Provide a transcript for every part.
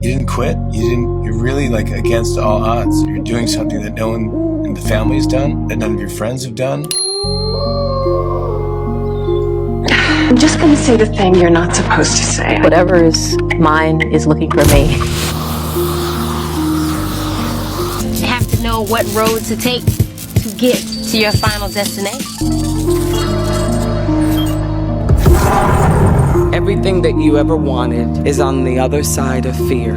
You didn't quit. You're really like against all odds. You're doing something that no one in the family has done, that none of your friends have done. I'm just gonna say the thing you're not supposed to say. Whatever is mine is looking for me. You have to know what road to take to get to your final destination. Everything that you ever wanted is on the other side of fear.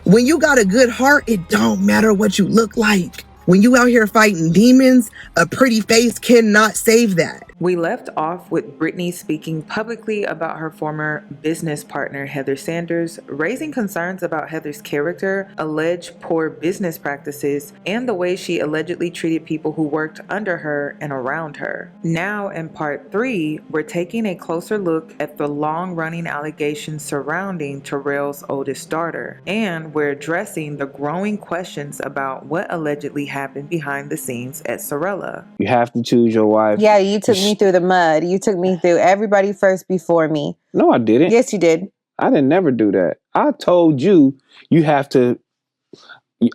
When you got a good heart, it don't matter what you look like. When you out here fighting demons, a pretty face cannot save that. We left off with Brittany speaking publicly about her former business partner, Heather Sanders, raising concerns about Heather's character, alleged poor business practices, and the way she allegedly treated people who worked under her and around her. Now, in part 3, we're taking a closer look at the long-running allegations surrounding Trell'S oldest daughter, and we're addressing the growing questions about what allegedly happened behind the scenes at Sorella. You have to choose your wife. Yeah, you took me through the mud. You took me through everybody first before me. No, I didn't. Yes, you did. I didn't never do that. I told you have to.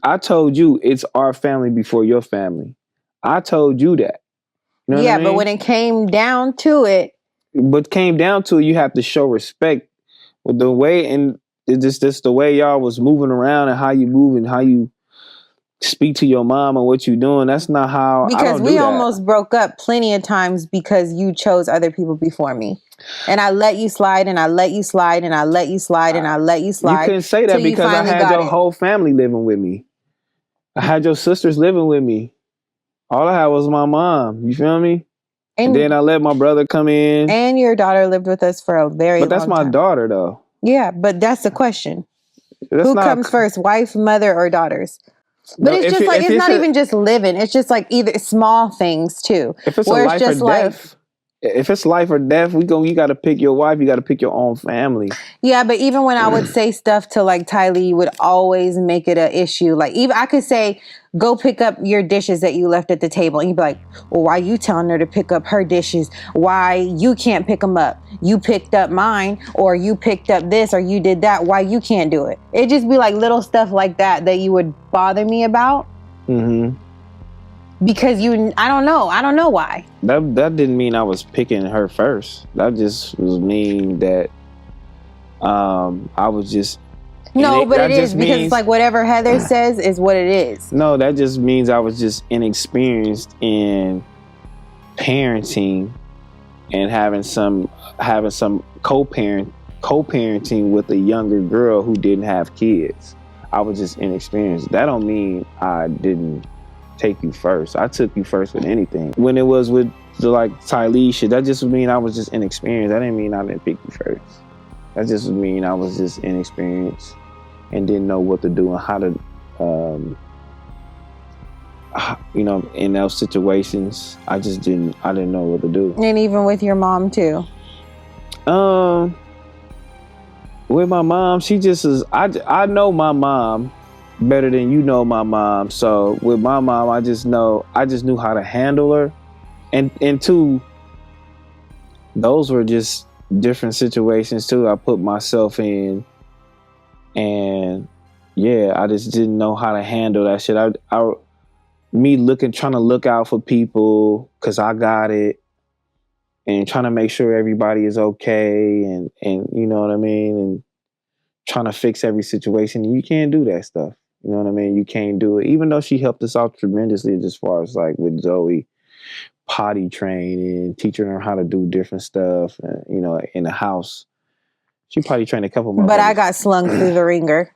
I told you it's our family before your family. I told you that. You know yeah, what I mean? But when it came down to it, you have to show respect with the way, and it's just the way y'all was moving around and how you move and how you speak to your mom and what you doing. That's not how. Because we almost broke up plenty of times because you chose other people before me. And I let you slide and I let you slide and I let you slide and I let you slide. You couldn't say that because I had your whole family living with me. I had your sisters living with me. All I had was my mom. You feel me? And then I let my brother come in. And your daughter lived with us for a very long time. But that's my daughter though. Yeah, but that's the question. Who comes first, wife, mother, or daughters? But it's just like, it's not even just living. It's just like either small things too. If it's a life or death, if it's life or death, you got to pick your wife. You got to pick your own family. Yeah, but even when I would say stuff to like Tylee, you would always make it an issue. Like even I could say, go pick up your dishes that you left at the table. And you'd be like, well, why you telling her to pick up her dishes? Why you can't pick them up? You picked up mine, or you picked up this, or you did that. Why you can't do it? It'd just be like little stuff like that you would bother me about. Mm-hmm. Because I don't know why. That didn't mean I was picking her first. That just mean that I was just. No, but it is because it's like whatever Heather says is what it is. No, that just means I was just inexperienced in parenting and having some co-parenting with a younger girl who didn't have kids. I was just inexperienced. That don't mean I didn't take you first. I took you first with anything. When it was with the like Tylee shit, that just would mean I was just inexperienced. That didn't mean I didn't pick you first. That just would mean I was just inexperienced and didn't know what to do and how to, in those situations, I didn't know what to do. And even with your mom too. With my mom, she just is. I know my mom better than you know my mom. So with my mom, I just knew how to handle her, and two, those were just different situations too. I put myself in, and yeah, I just didn't know how to handle that shit. Trying to look out for people because I got it, and trying to make sure everybody is okay, and you know what I mean, and trying to fix every situation. You can't do that stuff. You know what I mean? You can't do it. Even though she helped us out tremendously as far as like with Zoe, potty training, teaching her how to do different stuff, in the house. She potty trained a couple more. But I got slung through the ringer.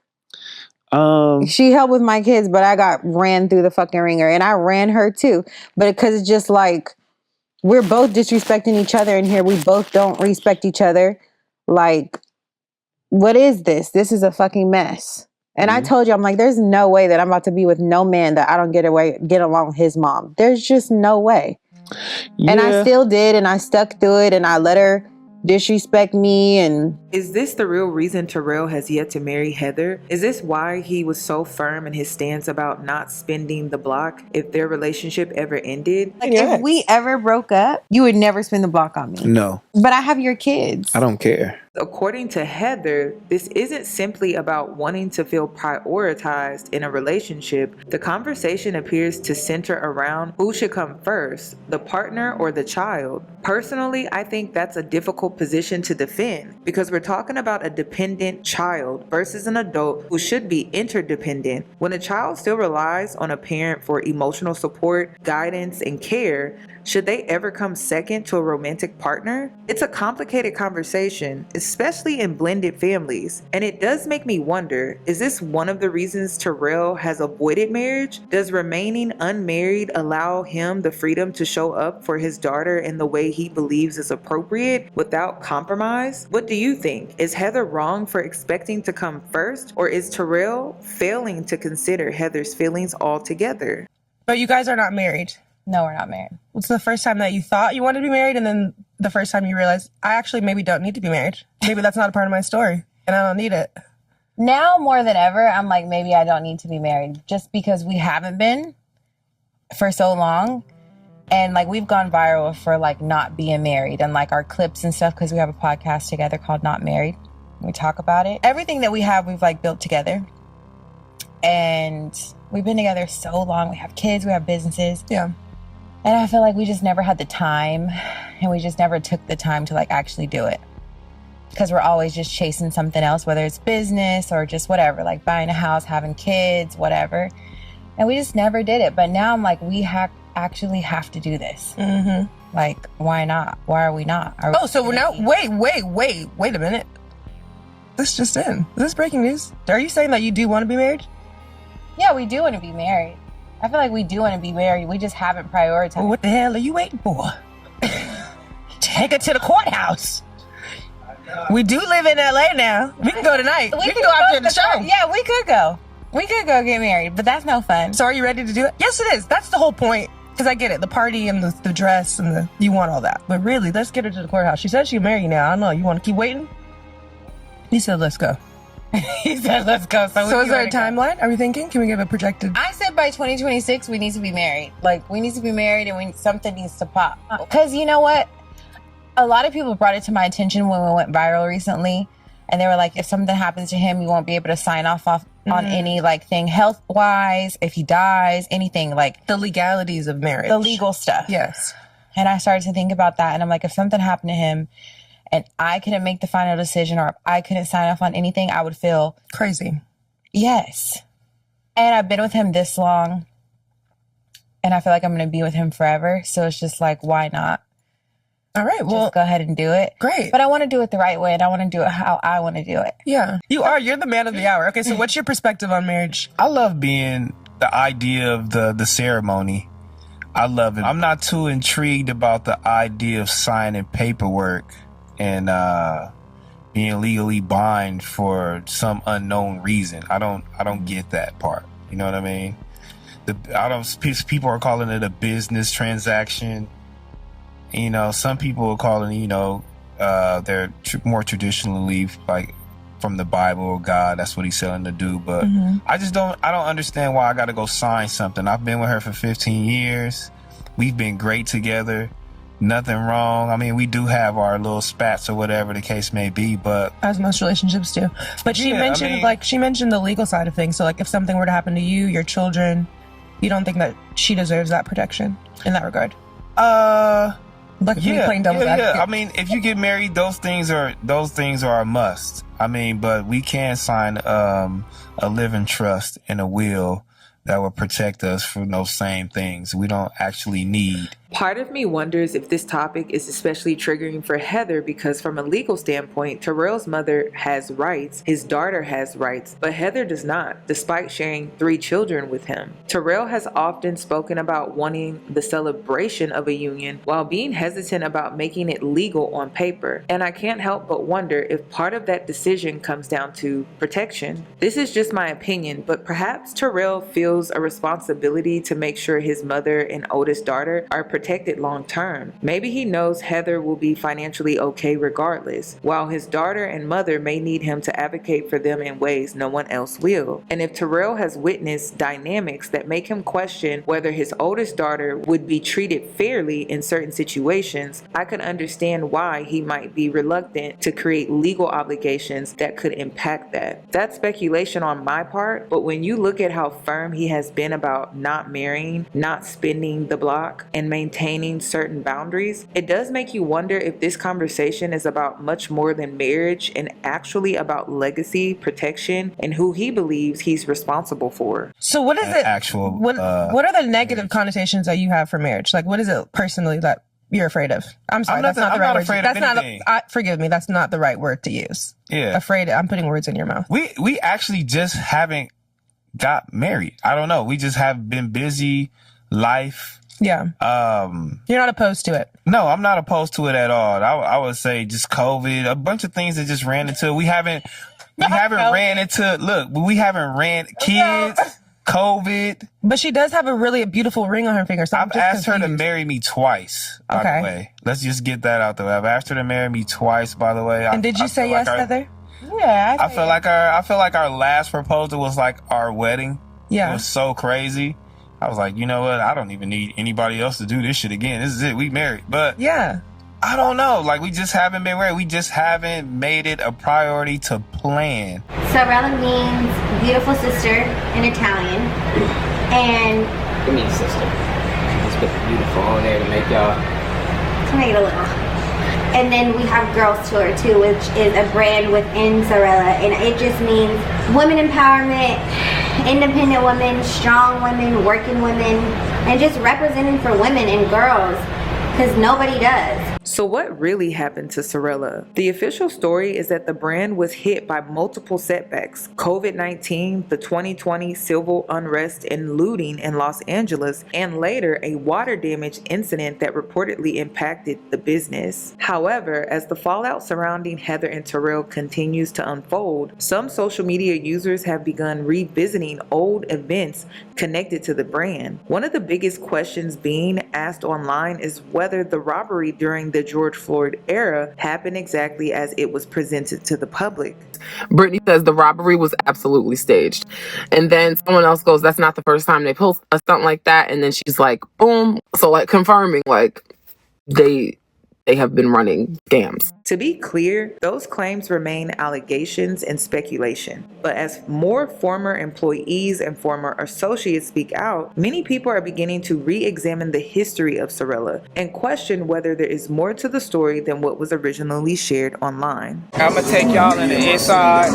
She helped with my kids, but I got ran through the fucking ringer, and I ran her too. But because it's just like we're both disrespecting each other in here. We both don't respect each other. Like, what is this? This is a fucking mess. And I told you, I'm like, there's no way that I'm about to be with no man that I don't get along with his mom. There's just no way. Yeah. And I still did, and I stuck through it, and I let her disrespect me. And is this the real reason Terrell has yet to marry Heather? Is this why he was so firm in his stance about not spending the block if their relationship ever ended? Like, if we ever broke up, you would never spin the block on me. No. But I have your kids. I don't care. According to Heather, this isn't simply about wanting to feel prioritized in a relationship. The conversation appears to center around who should come first, the partner or the child. Personally, I think that's a difficult position to defend because we're talking about a dependent child versus an adult who should be interdependent. When a child still relies on a parent for emotional support, guidance, and care, should they ever come second to a romantic partner? It's a complicated conversation, especially in blended families. And it does make me wonder, is this one of the reasons Terrell has avoided marriage? Does remaining unmarried allow him the freedom to show up for his daughter in the way he believes is appropriate without compromise? What do you think? Is Heather wrong for expecting to come first? Or is Terrell failing to consider Heather's feelings altogether? But you guys are not married. No, we're not married. What's the first time that you thought you wanted to be married, and then the first time you realized, I actually maybe don't need to be married? Maybe that's not a part of my story, and I don't need it. Now more than ever, I'm like, maybe I don't need to be married just because we haven't been for so long. And like, we've gone viral for like not being married and like our clips and stuff because we have a podcast together called Not Married. We talk about it. Everything that we have, we've like built together. And we've been together so long. We have kids, we have businesses. Yeah. And I feel like we just never had the time, and we just never took the time to like actually do it. Because we're always just chasing something else, whether it's business or just whatever, like buying a house, having kids, whatever. And we just never did it. But now I'm like, we actually have to do this. Mm-hmm. Like, why not? Why are we not? So we're now, wait a minute. This just in. Is this breaking news? Are you saying that you do want to be married? Yeah, we do want to be married. I feel like we do want to be married. We just haven't prioritized. Well, what the hell are you waiting for? Take her to the courthouse. We do live in LA now. We can go tonight. We can go after the show. Yeah, we could go. We could go get married, but that's no fun. So are you ready to do it? Yes, it is. That's the whole point. Because I get it. The party and the dress and you want all that. But really, let's get her to the courthouse. She said she'll marry you now. I don't know. You want to keep waiting? He said, let's go. He said, let's go. So is there a timeline? Are we thinking? Can we give a projected? I said by 2026, we need to be married. Like, we need to be married and something needs to pop. Because you know what? A lot of people brought it to my attention when we went viral recently. And they were like, if something happens to him, you won't be able to sign off on any like thing health-wise, if he dies, anything like. The legalities of marriage. The legal stuff. Yes. And I started to think about that. And I'm like, if something happened to him and I couldn't make the final decision or if I couldn't sign off on anything, I would feel crazy. Yes. And I've been with him this long. And I feel like I'm going to be with him forever. So it's just like, why not? All right, well, just go ahead and do it. Great. But I want to do it the right way, and I want to do it how I want to do it. Yeah. You're the man of the hour. Okay, so what's your perspective on marriage? I love being the idea of the ceremony. I love it. I'm not too intrigued about the idea of signing paperwork and being legally bind for some unknown reason. I don't get that part. You know what I mean? People are calling it a business transaction. You know, some people are calling, they're more traditionally like from the Bible or God. That's what he's selling to do. But I don't understand why I got to go sign something. I've been with her for 15 years. We've been great together. Nothing wrong. I mean, we do have our little spats or whatever the case may be, but as most relationships do. But she mentioned the legal side of things. So like if something were to happen to you, your children, you don't think that she deserves that protection in that regard? Yeah. I mean, if you get married, those things are a must. I mean, but we can sign a living trust and a will that will protect us from those same things. We don't actually need. Part of me wonders if this topic is especially triggering for Heather because from a legal standpoint, Terrell's mother has rights, his daughter has rights, but Heather does not, despite sharing 3 children with him. Terrell has often spoken about wanting the celebration of a union while being hesitant about making it legal on paper. And I can't help but wonder if part of that decision comes down to protection. This is just my opinion, but perhaps Terrell feels a responsibility to make sure his mother and oldest daughter are protected long term. Maybe he knows Heather will be financially okay regardless, while his daughter and mother may need him to advocate for them in ways no one else will. And if Trell has witnessed dynamics that make him question whether his oldest daughter would be treated fairly in certain situations, I could understand why he might be reluctant to create legal obligations that could impact that. That's speculation on my part, but when you look at how firm he has been about not marrying, not spending the block, and maintaining certain boundaries, it does make you wonder if this conversation is about much more than marriage and actually about legacy, protection, and who he believes he's responsible for. So what is it? What are the negative connotations that you have for marriage? Like, what is it personally that you're afraid of? I'm sorry, that's not the right word. That's not. Forgive me, that's not the right word to use. Yeah, afraid. I'm putting words in your mouth. We actually just haven't got married. I don't know. We just have been busy. Life. Yeah. You're not opposed to it. No, I'm not opposed to it at all. I would say just COVID, a bunch of things that just ran into. We haven't ran kids. COVID. But she does have a really beautiful ring on her finger. So I've asked her to marry me twice, by the way. Let's just get that out there. I've asked her to marry me twice, by the way. And did you say yes, Heather? Yeah. I feel like our last proposal was like our wedding. Yeah. It was so crazy. I was like, you know what? I don't even need anybody else to do this shit again. This is it. We married. But yeah, I don't know. Like, we just haven't been married. We just haven't made it a priority to plan. Sorella means beautiful sister in Italian. And it means sister. Let's put the beautiful on there to make y'all. To make it a little. And then we have Girls Tour too, which is a brand within Sorella, and it just means women empowerment, independent women, strong women, working women, and just representing for women and girls, because nobody does. So what really happened to Sorella? The official story is that the brand was hit by multiple setbacks: COVID-19, the 2020 civil unrest and looting in Los Angeles, and later a water damage incident that reportedly impacted the business. However, as the fallout surrounding Heather and Trell continues to unfold, some social media users have begun revisiting old events connected to the brand. One of the biggest questions being asked online is whether the robbery during the George Floyd era happened exactly as it was presented to the public. Brittany says the robbery was absolutely staged. And then someone else goes, that's not the first time they post a stunt like that. And then she's like, boom. So like confirming like they have been running scams. To be clear, those claims remain allegations and speculation. But as more former employees and former associates speak out, many people are beginning to re-examine the history of Sorella and question whether there is more to the story than what was originally shared online. I'm gonna take y'all in the inside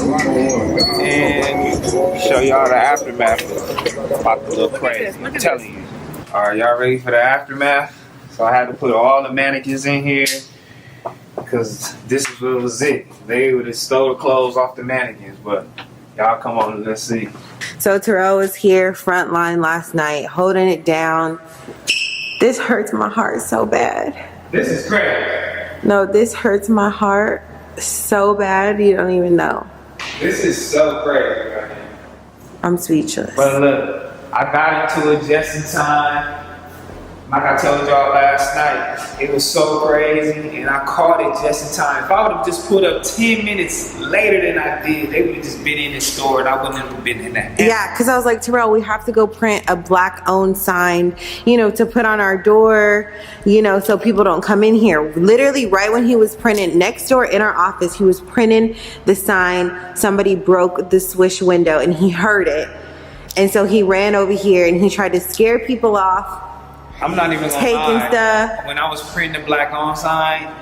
and show y'all the aftermath. It's about to look crazy. I'm telling you. All right, y'all ready for the aftermath? So I had to put all the mannequins in here because this is what was it. They would have stole the clothes off the mannequins, but y'all come on and let's see. So Trell was here frontline last night, holding it down. This hurts my heart so bad. This is crazy. No, this hurts my heart so bad you don't even know. This is so crazy right here. I'm speechless. But look, I got into it just in time. Like I told y'all last night, it was so crazy and I caught it just in time. If I would have just put up 10 minutes later than I did, they would have just been in the store and I wouldn't have been in that. Yeah, because I was like, Trell, we have to go print a black owned sign, to put on our door, so people don't come in here. Literally right when he was printing next door in our office, he was printing the sign. Somebody broke the swish window and he heard it. And so he ran over here and he tried to scare people off. I'm not even gonna lie. Stuff. When I was printing the black on sign,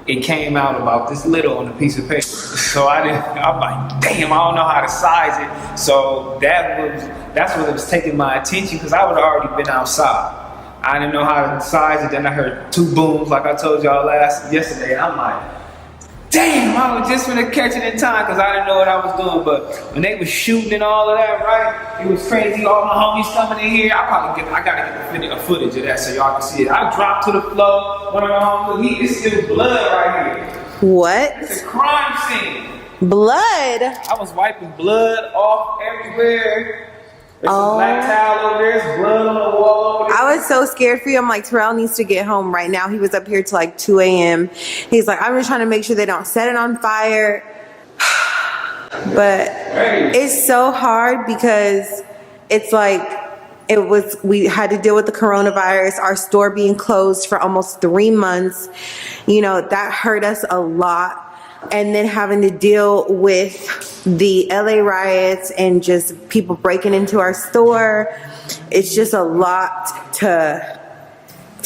it came out about this little on a piece of paper. So I'm like, damn, I don't know how to size it. So that's what was taking my attention because I would have already been outside. I didn't know how to size it. Then I heard two booms like I told y'all yesterday. And I'm like, damn, I was just gonna catch it in time because I didn't know what I was doing. But when they was shooting and all of that, right? It was crazy. All my homies coming in here. I gotta get a footage of that so y'all can see it. I dropped to the floor. One of my homies, it's still blood right here. What? It's a crime scene. Blood? I was wiping blood off everywhere. There's a black towel over there. There's blood on the wall over there. I was was so scared for you. I'm like, Terrell needs to get home right now. He was up here till like 2 a.m. He's like, I'm just trying to make sure they don't set it on fire. But it's so hard because it's like, we had to deal with the coronavirus, our store being closed for almost 3 months. You know, that hurt us a lot. And then having to deal with the LA riots and just people breaking into our store. It's just a lot to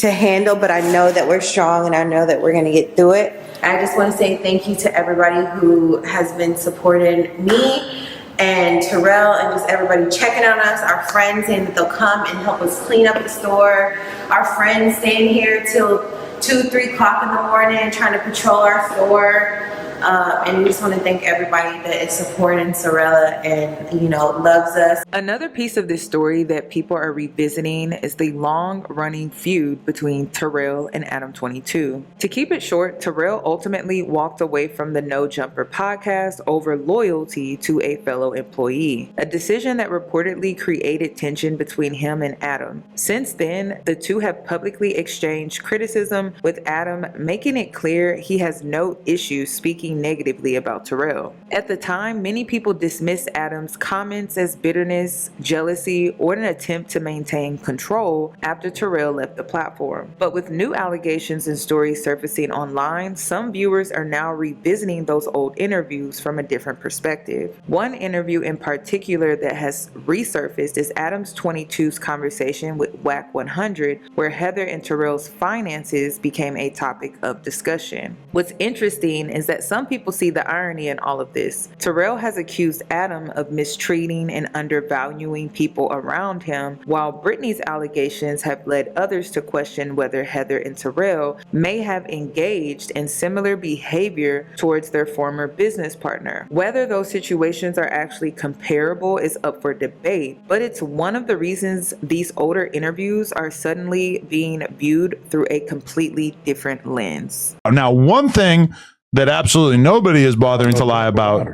handle, but I know that we're strong and I know that we're going to get through it. I just want to say thank you to everybody who has been supporting me and Terrell and just everybody checking on us, our friends saying that they'll come and help us clean up the store, our friends staying here till 2-3 o'clock in the morning trying to patrol our store. And we just want to thank everybody that is supporting Sorella and, you know, loves us. Another piece of this story that people are revisiting is the long-running feud between Terrell and Adam 22. To keep it short, Terrell ultimately walked away from the No Jumper podcast over loyalty to a fellow employee, a decision that reportedly created tension between him and Adam. Since then, the two have publicly exchanged criticism, with Adam making it clear he has no issue speaking negatively about Terrell. At the time, many people dismissed Adam's comments as bitterness, jealousy, or an attempt to maintain control after Terrell left the platform. But with new allegations and stories surfacing online, some viewers are now revisiting those old interviews from a different perspective. One interview in particular that has resurfaced is Adam's 22's conversation with Whack 100, where Heather and Terrell's finances became a topic of discussion. What's interesting is that some people see the irony in all of this. Terrell has accused Adam of mistreating and undervaluing people around him, while Brittany's allegations have led others to question whether Heather and Terrell may have engaged in similar behavior towards their former business partner. Whether those situations are actually comparable is up for debate, but it's one of the reasons these older interviews are suddenly being viewed through a completely different lens. Now, one thing that absolutely nobody is bothering to lie about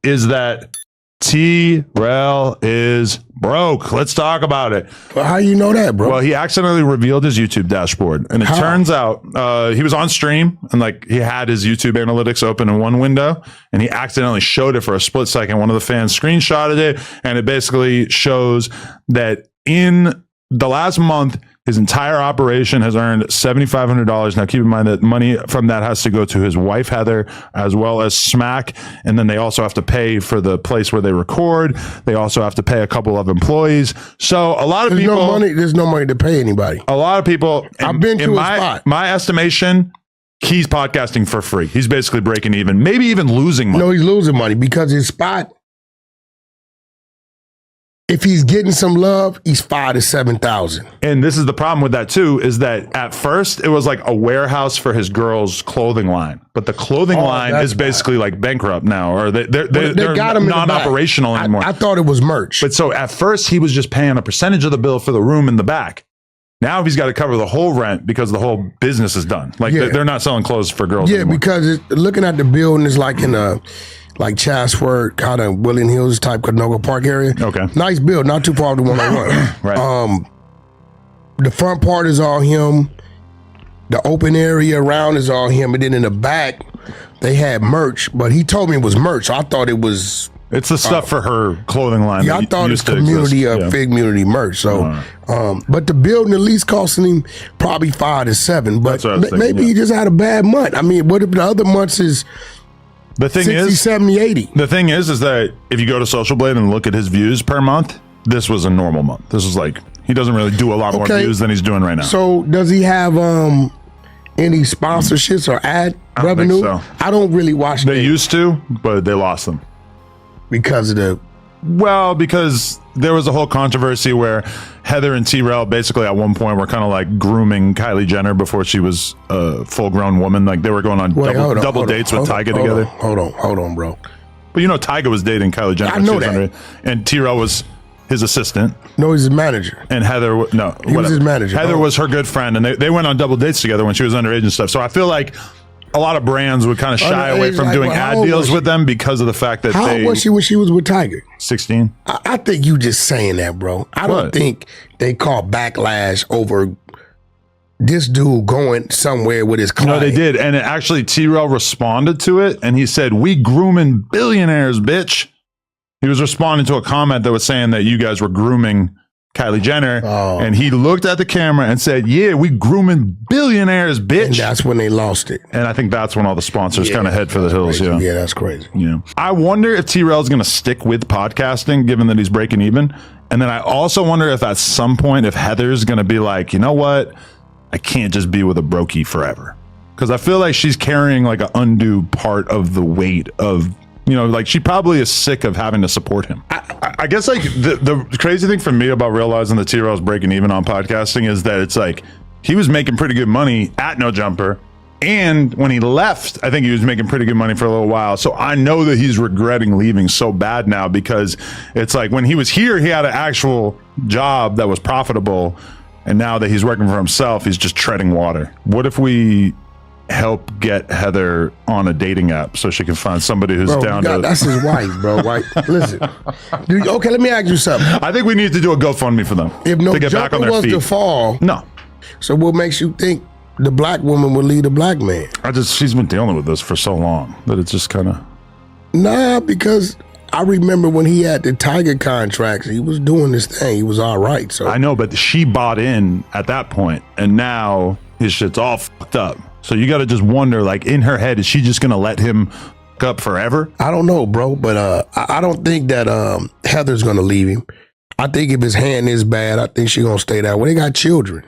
is that Terrell is broke. Let's talk about it. Well, how you know that, bro? Well, he accidentally revealed his YouTube dashboard, and it turns out he was on stream and like he had his YouTube analytics open in one window, and he accidentally showed it for a split second. One of the fans screenshotted it, and it basically shows that in the last month, his entire operation has earned $7,500. Now, keep in mind that money from that has to go to his wife, Heather, as well as Smack. And then they also have to pay for the place where they record. They also have to pay a couple of employees. So a lot of people... There's no money to pay anybody. A lot of people... I've been to a spot. My estimation, he's podcasting for free. He's basically breaking even, maybe even losing money. No, he's losing money because his spot... If he's getting some love, he's 5,000 to 7,000. And this is the problem with that too, is that at first it was like a warehouse for his girl's clothing line, but the clothing line is basically like bankrupt now, or they're non-operational anymore. I thought it was merch. But so at first he was just paying a percentage of the bill for the room in the back. Now he's got to cover the whole rent because the whole business is done. Like they're not selling clothes for girls anymore. Because looking at the building is like in a... like Chatsworth, kind of William Hills type Canoga Park area. Okay. Nice build, not too far from the 101. Right. The front part is all him. The open area around is all him. And then in the back, they had merch, but he told me it was merch. So I thought it was... It's the stuff for her clothing line. Yeah, I thought it was community Figmunity merch. So, but the building at least costing him probably 5 to 7. But maybe he just had a bad month. I mean, what if the other months is... The thing 60, is, 70, 80. The thing is that if you go to Social Blade and look at his views per month, this was a normal month. This was like, he doesn't really do a lot more views than he's doing right now. So does he have any sponsorships or ad revenue? Think so. I don't really watch They used to, but they lost them. Because of the... Well, because there was a whole controversy where Heather and Terrell basically at one point were kind of like grooming Kylie Jenner before she was a full-grown woman. Like they were going on double dates with Tyga together. Hold on, bro. But you know Tyga was dating Kylie Jenner. I know that. And Terrell was his assistant. No, he's his manager. And Heather, he was his manager. Heather was her good friend, and they went on double dates together when she was underage and stuff. So I feel like a lot of brands would kind of shy away from doing ad deals with them because of the fact that how old was she when she was with Tiger? 16. I think you just saying that, bro. I don't think they call backlash over this dude going somewhere with his client. No, they did. And actually, T-Rail responded to it, and he said, "We grooming billionaires, bitch." He was responding to a comment that was saying that you guys were grooming Kylie Jenner, and he looked at the camera and said, "Yeah, we grooming billionaires, bitch." And that's when they lost it. And I think that's when all the sponsors kind of head for the hills. Crazy. Yeah, Yeah, that's crazy. Yeah. I wonder if T-Rail is going to stick with podcasting, given that he's breaking even. And then I also wonder if at some point, if Heather's going to be like, you know what? I can't just be with a brokey forever. Because I feel like she's carrying like an undue part of the weight of, you know, like she probably is sick of having to support him. I guess like the crazy thing for me about realizing that T-Rail's breaking even on podcasting is that it's like he was making pretty good money at No Jumper. And when he left, I think he was making pretty good money for a little while. So I know that he's regretting leaving so bad now, because it's like when he was here, he had an actual job that was profitable. And now that he's working for himself, he's just treading water. What if we help get Heather on a dating app so she can find somebody who's down to... That's his wife, bro. Right? Listen. Okay, let me ask you something. I think we need to do a GoFundMe for them. If No to get back on Jumper their was feet. to fall... No. So what makes you think the black woman would lead a black man? She's been dealing with this for so long that it's just kind of... Nah, because... I remember when he had the Tiger contracts, he was doing this thing. He was all right. So I know, but she bought in at that point, and now his shit's all fucked up. So you got to just wonder, like, in her head, is she just going to let him fuck up forever? I don't know, bro, but I don't think that Heather's going to leave him. I think if his hand is bad, I think she's going to stay that way. They got children.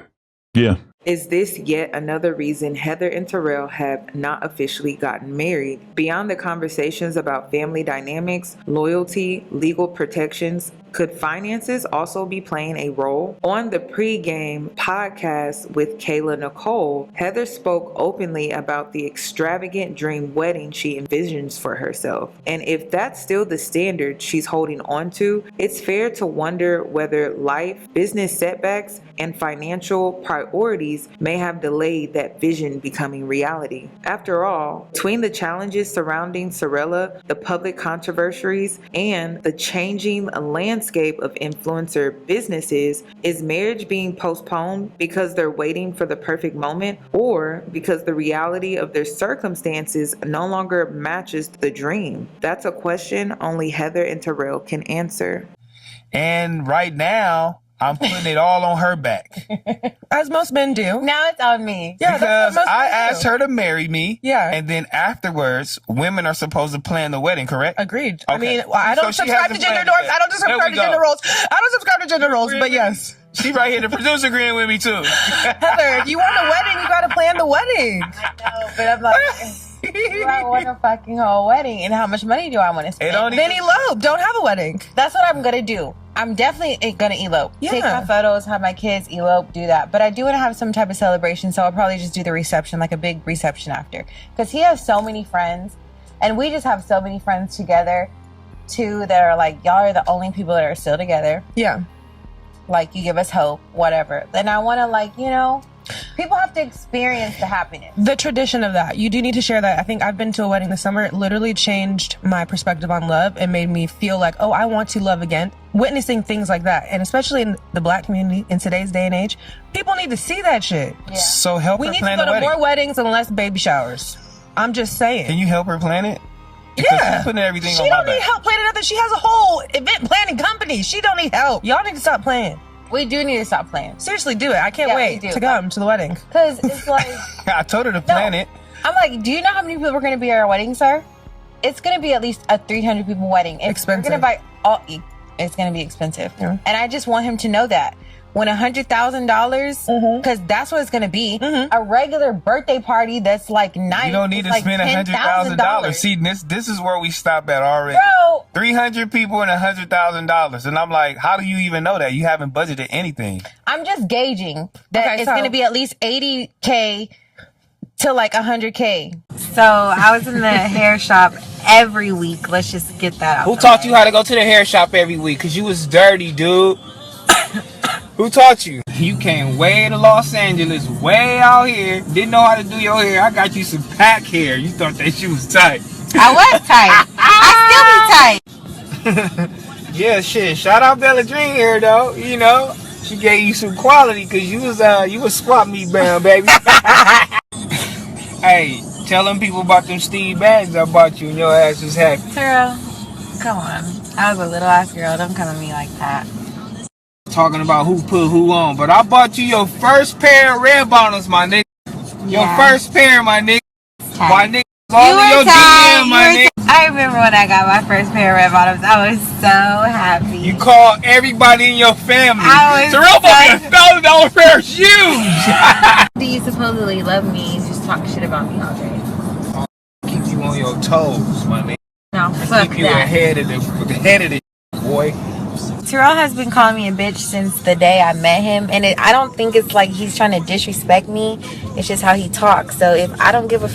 Yeah. Is this yet another reason Heather and Terrell have not officially gotten married? Beyond the conversations about family dynamics, loyalty, legal protections, could finances also be playing a role? On the pregame podcast with Kayla Nicole, Heather spoke openly about the extravagant dream wedding she envisions for herself. And if that's still the standard she's holding on to, it's fair to wonder whether life, business setbacks, and financial priorities may have delayed that vision becoming reality. After all, between the challenges surrounding Sorella, the public controversies, and the changing landscape of influencer businesses, is marriage being postponed because they're waiting for the perfect moment, or because the reality of their circumstances no longer matches the dream? That's a question only Heather and Terrell can answer. And right now, I'm putting it all on her back. As most men do. Now it's on me. Yeah, because I asked her to marry me. Yeah. And then afterwards, women are supposed to plan the wedding, correct? Agreed. Okay. I mean, I don't subscribe to gender norms. I don't subscribe to gender roles. I don't subscribe to gender roles, but yes. She right here. The producer agreeing with me too. Heather, if you want a wedding, you got to plan the wedding. I know, but I'm like... Do I want a fucking whole wedding, and how much money do I want to spend? Then elope. Don't have a wedding. That's what I'm gonna do. I'm definitely gonna elope. Yeah. Take my photos, have my kids elope, do that. But I do want to have some type of celebration, so I'll probably just do the reception, like a big reception after. Because he has so many friends, and we just have so many friends together, too, that are like, y'all are the only people that are still together. Yeah. Like, you give us hope, whatever. Then I want to, like, you know... People have to experience the happiness. The tradition of that. You do need to share that. I think I've been to a wedding this summer. It literally changed my perspective on love and made me feel like, oh, I want to love again. Witnessing things like that. And especially in the black community in today's day and age, people need to see that shit. Yeah. So help her plan the wedding. We need to go to more weddings and less baby showers. I'm just saying. Can you help her plan it? Because she's putting everything on my back. She don't need help planning nothing. She has a whole event planning company. She don't need help. Y'all need to stop playing. We do need to stop playing. Seriously, do it. I can't wait to come to the wedding. Because it's like... I told her to plan it. I'm like, do you know how many people are going to be at our wedding, sir? It's going to be at least a 300 people wedding. Expensive. We're going to buy it's going to be expensive. Yeah. And I just want him to know that. When $100,000, because that's what it's going to be, a regular birthday party that's like $9,000. You don't need to spend $100,000. See, this is where we stop at already. Bro, 300 people and $100,000, and I'm like, how do you even know that? You haven't budgeted anything. I'm just gauging that it's going to be at least $80K to like $100K. So I was in the hair shop every week. Let's just get that out. Who taught you how to go to the hair shop every week? Because you was dirty, dude. Who taught you? You came way to Los Angeles, way out here. Didn't know how to do your hair. I got you some pack hair. You thought that shit was tight. I was tight. I still be tight. Yeah, shit. Shout out Bella Dream here, though. You know, she gave you some quality because you was squat meat bound, baby. Hey, tell them people about them Steve bags I bought you and your ass was happy. Girl, come on. I was a little ass girl. Don't come at me like that. Talking about who put who on, but I bought you your first pair of red bottoms, my nigga. Your first pair, my nigga. My nigga, all in your DM, my nigga. I remember when I got my first pair of red bottoms. I was so happy. You called everybody in your family. Sorella bought me a $1,000 pair of shoes. Do you supposedly love me and just talk shit about me all day? Keep you on your toes, my nigga. No, fuck keep you that. ahead of the boy. Terrell has been calling me a bitch since the day I met him, and I don't think it's like he's trying to disrespect me. It's just how he talks. So if I don't give a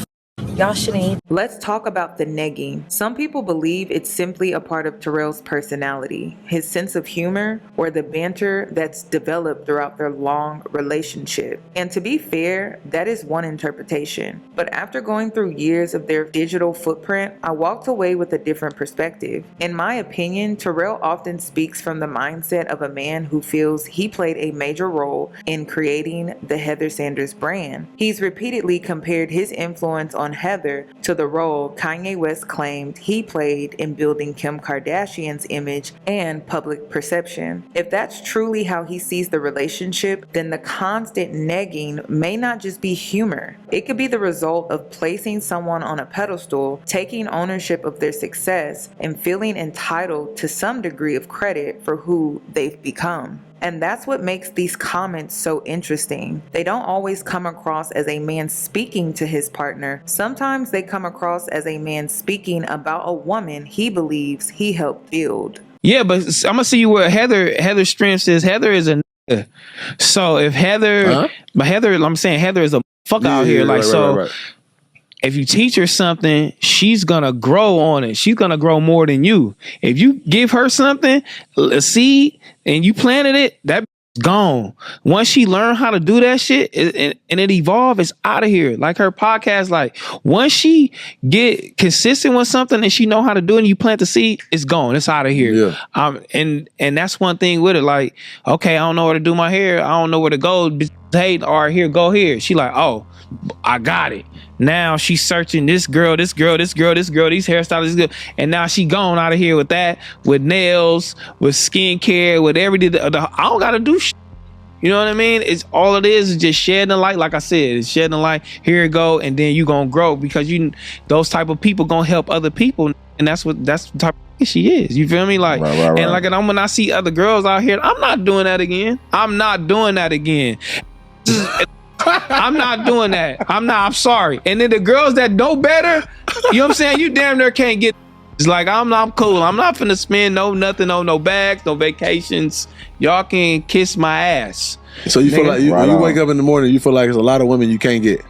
y'all shouldn't eat. Let's talk about the negging. Some people believe it's simply a part of Terrell's personality, his sense of humor, or the banter that's developed throughout their long relationship. And to be fair, that is one interpretation. But after going through years of their digital footprint, I walked away with a different perspective. In my opinion, Terrell often speaks from the mindset of a man who feels he played a major role in creating the Heather Sanders brand. He's repeatedly compared his influence on Heather to the role Kanye West claimed he played in building Kim Kardashian's image and public perception. If that's truly how he sees the relationship, then the constant negging may not just be humor. It could be the result of placing someone on a pedestal, taking ownership of their success, and feeling entitled to some degree of credit for who they've become. And that's what makes these comments so interesting. They don't always come across as a man speaking to his partner. Sometimes they come across as a man speaking about a woman he believes he helped build. Yeah, but I'm gonna see you where Heather's strength is. Heather is a nigga. So if Heather, but Heather, I'm saying Heather is a fuck out here. Like right. If you teach her something, she's gonna grow on it. She's gonna grow more than you. If you give her something, a seed, and you planted it, that gone. Once she learned how to do that shit and it evolved, it's out of here. Like her podcast, like once she get consistent with something and she know how to do it and you plant the seed, it's gone. It's out of here. Yeah. And that's one thing with it. Like, okay, I don't know where to do my hair. I don't know where to go. Hey, all right, here, go here. She like, oh, I got it. Now she's searching this girl, these hairstylists, this girl, and now she gone out of here with that, with nails, with skincare, with everything. I don't gotta do shit. You know what I mean? It's all it is just shedding the light. Like I said, it's shedding the light. Here it go, and then you gonna grow because those type of people gonna help other people, and that's the type of she is. You feel me? Like, right. And like, when I see other girls out here, I'm not doing that again. I'm not doing that. I'm sorry. And then the girls that know better, you know what I'm saying? You damn near can't get. It's like, I'm cool. I'm not finna spend nothing on no bags, no vacations. Y'all can kiss my ass. So you feel like when you wake up in the morning, you feel like there's a lot of women you can't get.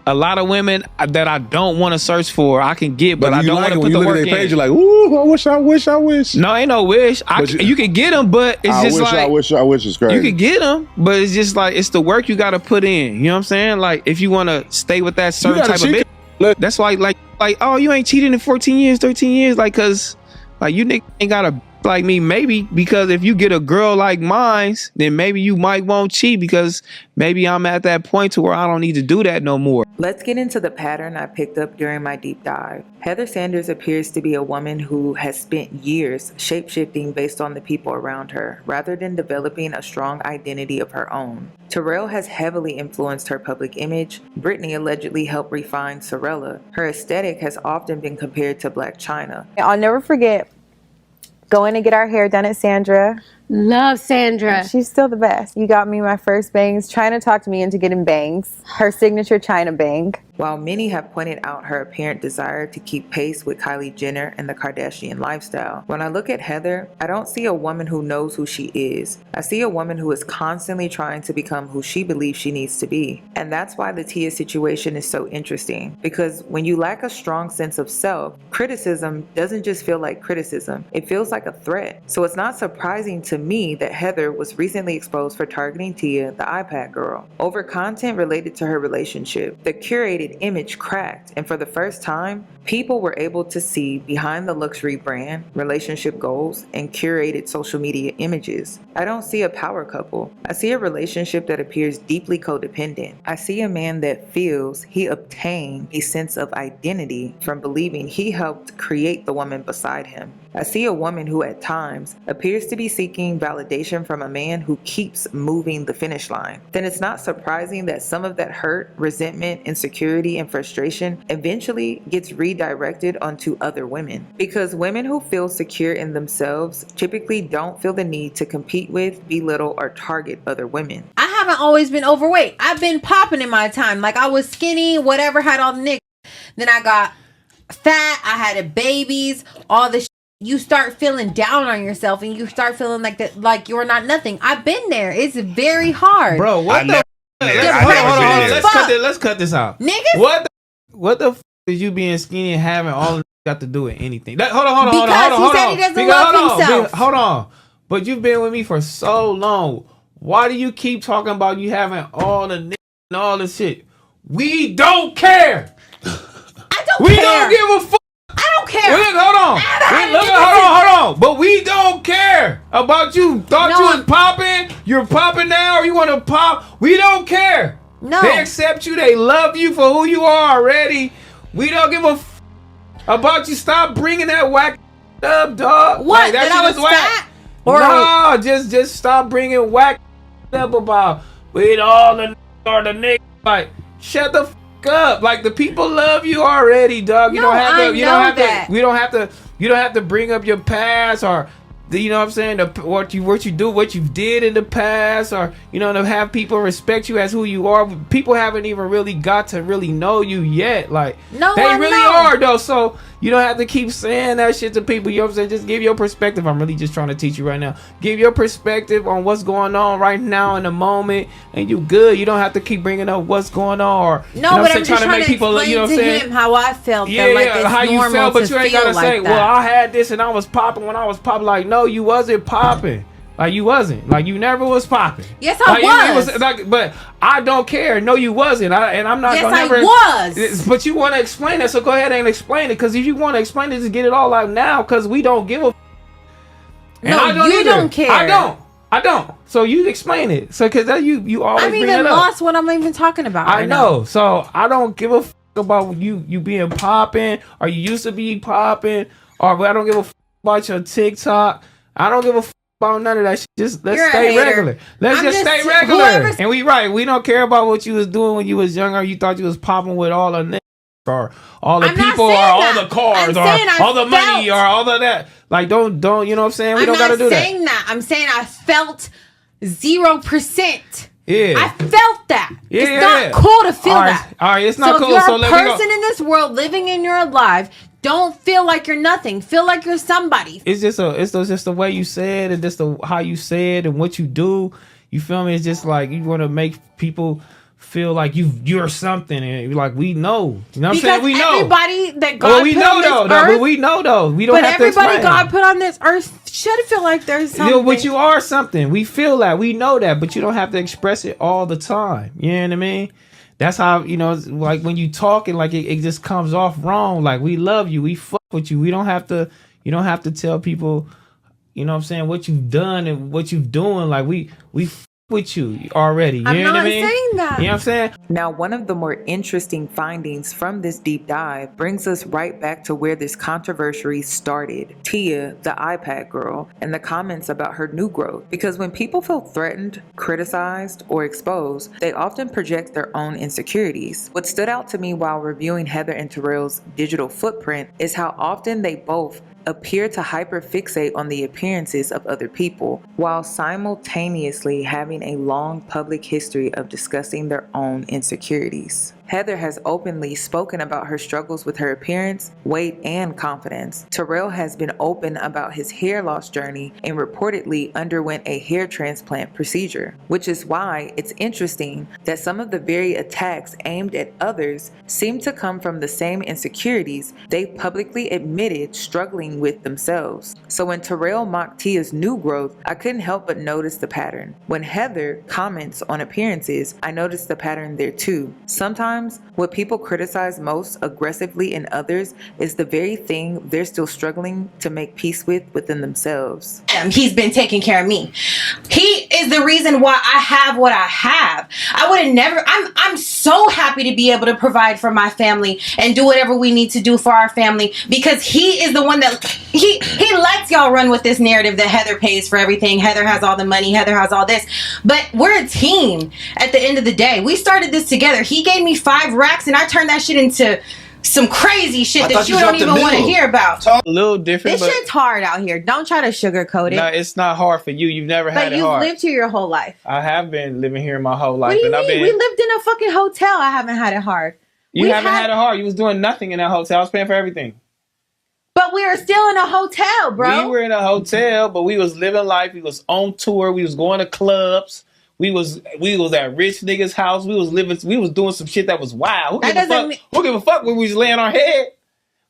A lot of women that I don't want to search for, I can get, but I don't want to put the work in. Page, you're like, ooh, I wish. No, ain't no wish. You can get them, but it's just like I wish it's crazy. You can get them, but it's just like it's the work you got to put in. You know what I'm saying? Like if you want to stay with that certain type of bitch, that's like oh, you ain't cheated in 14 years, 13 years, like cause like you nigga ain't got a like me, maybe because if you get a girl like mine, then maybe you might won't cheat because maybe I'm at that point to where I don't need to do that no more. Let's get into the pattern I picked up during my deep dive. Heather Sanders appears to be a woman who has spent years shape-shifting based on the people around her, rather than developing a strong identity of her own. Terrell has heavily influenced her public image. Britney allegedly helped refine Sorella. Her aesthetic has often been compared to Blac Chyna. I'll never forget going to get our hair done at Sandra. Love Sandra. She's still the best. You got me my first bangs, trying to talk me into getting bangs. Her signature China bang. While many have pointed out her apparent desire to keep pace with Kylie Jenner and the Kardashian lifestyle, when I look at Heather, I don't see a woman who knows who she is. I see a woman who is constantly trying to become who she believes she needs to be. And that's why the Tia situation is so interesting, because when you lack a strong sense of self, criticism doesn't just feel like criticism, it feels like a threat. So it's not surprising to me that Heather was recently exposed for targeting Tia, the iPad girl, over content related to her relationship. The curated image cracked, and for the first time, people were able to see behind the luxury brand, relationship goals, and curated social media images. I don't see a power couple. I see a relationship that appears deeply codependent. I see a man that feels he obtained a sense of identity from believing he helped create the woman beside him. I see a woman who at times appears to be seeking validation from a man who keeps moving the finish line. Then it's not surprising that some of that hurt, resentment, insecurity, and frustration eventually gets redirected onto other women. Because women who feel secure in themselves typically don't feel the need to compete with, belittle, or target other women. I haven't always been overweight. I've been popping in my time. Like I was skinny, whatever, had all the nicks. Then I got fat, I had babies, all this. You start feeling down on yourself and you start feeling like that, like you're not nothing. I've been there. It's very hard. Bro, what the? Hold on. Let's cut this out. Niggas? What the f is you being skinny and having all got to do with anything? Hold on. Because he said he doesn't love himself. Hold on. But you've been with me for so long. Why do you keep talking about you having all the and all the shit? We don't care. We don't give a fuck. I don't care. Hold on. But we don't care about you. Thought you was popping. You're popping now, or you want to pop. We don't care. No. They accept you. They love you for who you are already. We don't give a f about you. Stop bringing that whack up, dog. What? Like, that I was fat? Or no, just stop bringing whack up about with all the or the niggas. Like, shut the f up. Like, the people love you already, dog. You don't have to. You don't have to bring up your past or. You know what I'm saying? What you do, what you did in the past, or to have people respect you as who you are. People haven't even really got to really know you yet. Like they really are though. So you don't have to keep saying that shit to people. You know what I'm saying? Just give your perspective. I'm really just trying to teach you right now. Give your perspective on what's going on right now in the moment, and you good. You don't have to keep bringing up what's going on. Or, but I'm just trying to make people. You know what I'm saying? Him how I felt. Yeah, like it's how you felt, but you ain't gotta say, "Well, I had this and I was popping when I was popping." Like, no, you wasn't popping. Like, you wasn't. Like, you never was popping. Yes, I was. But I don't care. No, you wasn't. And I'm not yes, gonna never. I was. But you want to explain it, so go ahead and explain it. Because if you want to explain it, just get it all out now. Because we don't give a. No, I don't don't care. I don't. So you explain it. So because you always bring it up. I'm even lost what I'm even talking about. I know. So I don't give a f about you being popping, or you used to be popping, or I don't give a f about your TikTok. I don't give a f about none of that shit. Just let's stay regular. Let's just stay regular. And we don't care about what you was doing when you was younger. You thought you was popping with all the niggas or all the people or all the cars or all the money or all of that. Like don't you know what I'm saying? We don't gotta do that. I'm not saying that. I'm saying I felt 0%. Yeah, I felt that. It's not cool to feel that. All right, it's not cool. If you're a person in this world living in your life, don't feel like you're nothing. Feel like you're somebody. It's just the way you say it, and just how you say it and what you do. You feel me? It's just like you want to make people feel like you're something, and you're like, we know. You know what I'm saying? We know. Everybody that God put on this earth. But we know though. We don't have to explain. But everybody God put on this earth should feel like there's something. But you are something. We feel that. We know that. But you don't have to express it all the time. You know what I mean? That's how, like when you talking, like it just comes off wrong. Like, we love you. We fuck with you. You don't have to tell people, you know what I'm saying, what you've done and what you're doing. Like, we fuck with you already. You know what I mean? I'm not saying that. You know what I'm saying? Now, one of the more interesting findings from this deep dive brings us right back to where this controversy started. Tia, the iPad girl, and the comments about her new growth. Because when people feel threatened, criticized, or exposed, they often project their own insecurities. What stood out to me while reviewing Heather and Trell'S digital footprint is how often they both appear to hyperfixate on the appearances of other people, while simultaneously having a long public history of discussing their own insecurities. Heather has openly spoken about her struggles with her appearance, weight, and confidence. Terrell has been open about his hair loss journey and reportedly underwent a hair transplant procedure, which is why it's interesting that some of the very attacks aimed at others seem to come from the same insecurities they publicly admitted struggling with themselves. So when Terrell mocked Tia's new growth, I couldn't help but notice the pattern. When Heather comments on appearances, I notice the pattern there too. Sometimes what people criticize most aggressively in others is the very thing they're still struggling to make peace with within themselves. He's been taking care of me. He is the reason why I have what I have. I would have never, I'm so happy to be able to provide for my family and do whatever we need to do for our family, because he is the one that, he lets y'all run with this narrative that Heather pays for everything. Heather has all the money. Heather has all this. But we're a team at the end of the day. We started this together. He gave me 5 racks and I turned that shit into some crazy shit that you don't even want to hear about. A little different. This shit's hard out here. Don't try to sugarcoat it. No, it's not hard for you. You've never had But it you've hard. lived here your whole life. I have been living here my whole life. What do you and mean? We lived in a fucking hotel. I haven't had it hard. You haven't had it hard. You was doing nothing in that hotel. I was paying for everything. But we were still in a hotel, bro. We were in a hotel, but we was living life. We was on tour. We was going to clubs. We was at rich niggas' house. We was doing some shit that was wild. Who give a fuck when we was laying our head?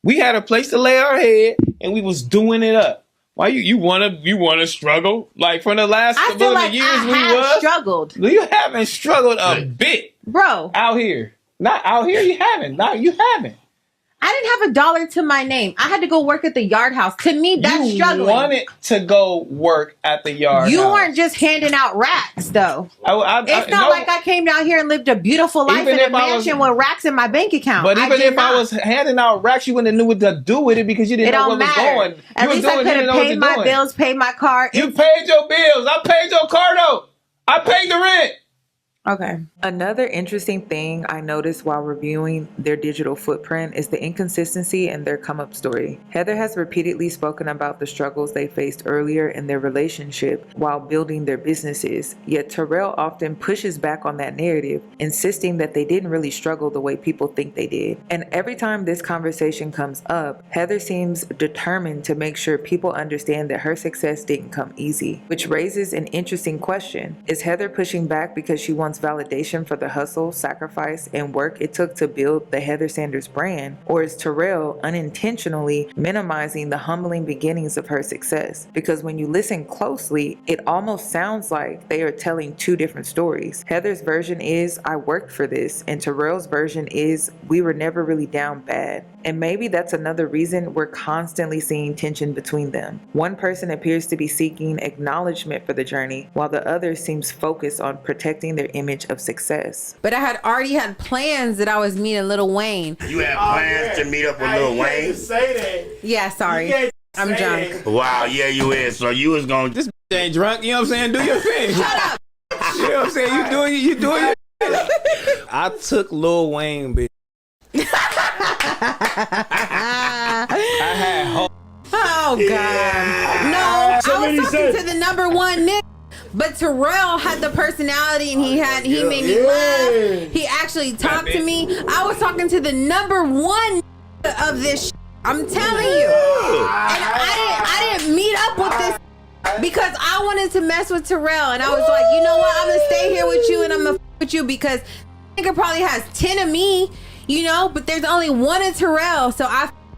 We had a place to lay our head, and we was doing it up. Why you wanna struggle? Like from the last couple of years struggled. You haven't struggled a bit, bro. Out here, not out here. You haven't. No, you haven't. I didn't have a dollar to my name. I had to go work at the yard house. To me, that's struggling. You wanted to go work at the yard You house. weren't just handing out racks, though. It's not no. like I came down here and lived a beautiful life Even in a if I was- mansion with racks in my bank account. But even if not. I was handing out racks, you wouldn't have knew what to do with it because you didn't know what was going. At least I could have paid my bills, paid my car. You paid your bills. I paid your car note. I paid the rent. Okay. Another interesting thing I noticed while reviewing their digital footprint is the inconsistency in their come-up story. Heather has repeatedly spoken about the struggles they faced earlier in their relationship while building their businesses, yet Terrell often pushes back on that narrative, insisting that they didn't really struggle the way people think they did. And every time this conversation comes up, Heather seems determined to make sure people understand that her success didn't come easy, which raises an interesting question. Is Heather pushing back because she wants validation for the hustle, sacrifice, and work it took to build the Heather Sanders brand? Or is Terrell unintentionally minimizing the humbling beginnings of her success? Because when you listen closely, it almost sounds like they are telling 2 different stories. Heather's version is, I worked for this, and Terrell's version is, we were never really down bad. And maybe that's another reason we're constantly seeing tension between them. One person appears to be seeking acknowledgement for the journey, while the other seems focused on protecting their image of success. But I had already had plans that I was meeting Lil Wayne. You had plans to meet up with Lil Wayne? Say that. Yeah, sorry. I'm drunk. Wow, yeah, you is. So you was going to... This ain't drunk, you know what I'm saying? Do your thing. Shut up. You know what I'm saying? You doing your I took Lil Wayne, bitch. I had hope. Oh, God. No, I was talking to the number 1 nigga. But Terrell had the personality and he made me laugh. He actually talked to me. I was talking to the number 1 of this I'm telling you. And I didn't meet up with this because I wanted to mess with Terrell. And I was like, you know what? I'm going to stay here with you and I'm going to with you because nigga probably has 10 of me, you know, but there's only 1 of Terrell. So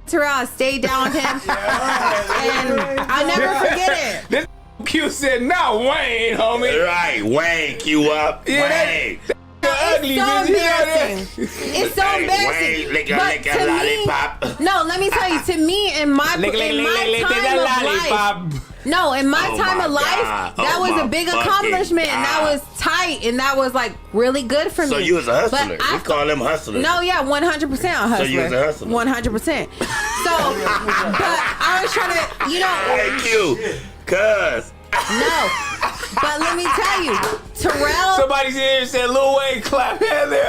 Terrell, I stayed down with him. And I'll never forget it. This Q said, "Now Wayne, homie." Right, Wayne, Q up. Yeah, Wayne. It's so embarrassing. It's so embarrassing. Wayne, lick but a lollipop. No, let me tell you. To me, in my time of life, no, in my time of life, that was a big accomplishment, and that was tight, and that was like really good for me. So you was a hustler. We call them hustlers. No, yeah, 100% a hustler. So you was a hustler. 100%. So, but I was trying to, you know. Thank you, cuz. No, but let me tell you, Terrell. Somebody's here and said Lil Wayne clap Heather.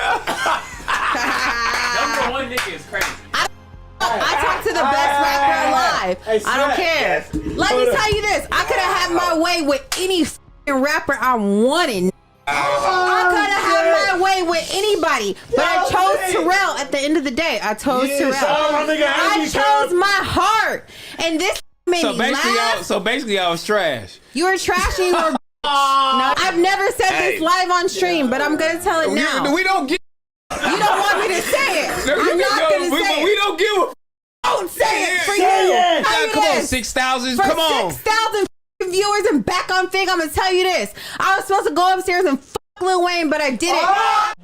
Number 1 nigga is crazy. I talk to the best rapper alive. I don't care. Let me tell you this. I could have had my way with any rapper I wanted. I could have had my that way with anybody, but I chose Terrell at the end of the day. I chose Terrell. I chose my heart, and this made me laugh. So basically, I was trash. You were trashing your. No, I've never said this live on stream, but I'm gonna tell it now. We don't give. You don't want me to say it. I'm not gonna say it. We don't give a. Don't say it for you. Come on, 6,000. Come on. 6,000 viewers and back on Fig. I'm gonna tell you this. I was supposed to go upstairs and Lil Wayne, but I didn't.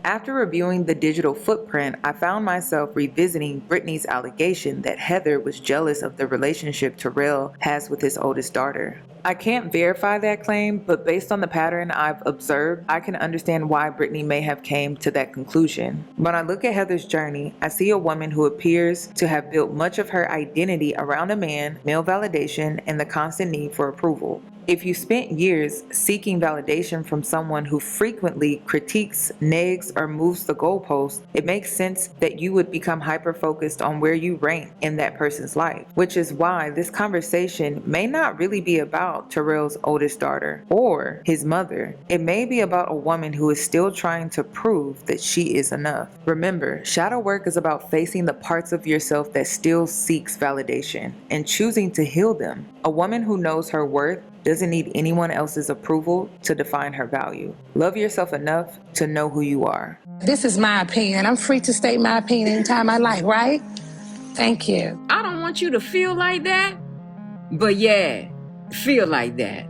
After reviewing the digital footprint, I found myself revisiting Britney's allegation that Heather was jealous of the relationship Terrell has with his oldest daughter. I can't verify that claim, but based on the pattern I've observed, I can understand why Britney may have came to that conclusion. When I look at Heather's journey, I see a woman who appears to have built much of her identity around a man, male validation, and the constant need for approval. If you spent years seeking validation from someone who frequently critiques, negs, or moves the goalpost, it makes sense that you would become hyper-focused on where you rank in that person's life, which is why this conversation may not really be about Terrell's oldest daughter or his mother. It may be about a woman who is still trying to prove that she is enough. Remember, shadow work is about facing the parts of yourself that still seeks validation and choosing to heal them. A woman who knows her worth doesn't need anyone else's approval to define her value. Love yourself enough to know who you are. This is my opinion. I'm free to state my opinion anytime I like, right? Thank you. I don't want you to feel like that, but yeah, feel like that.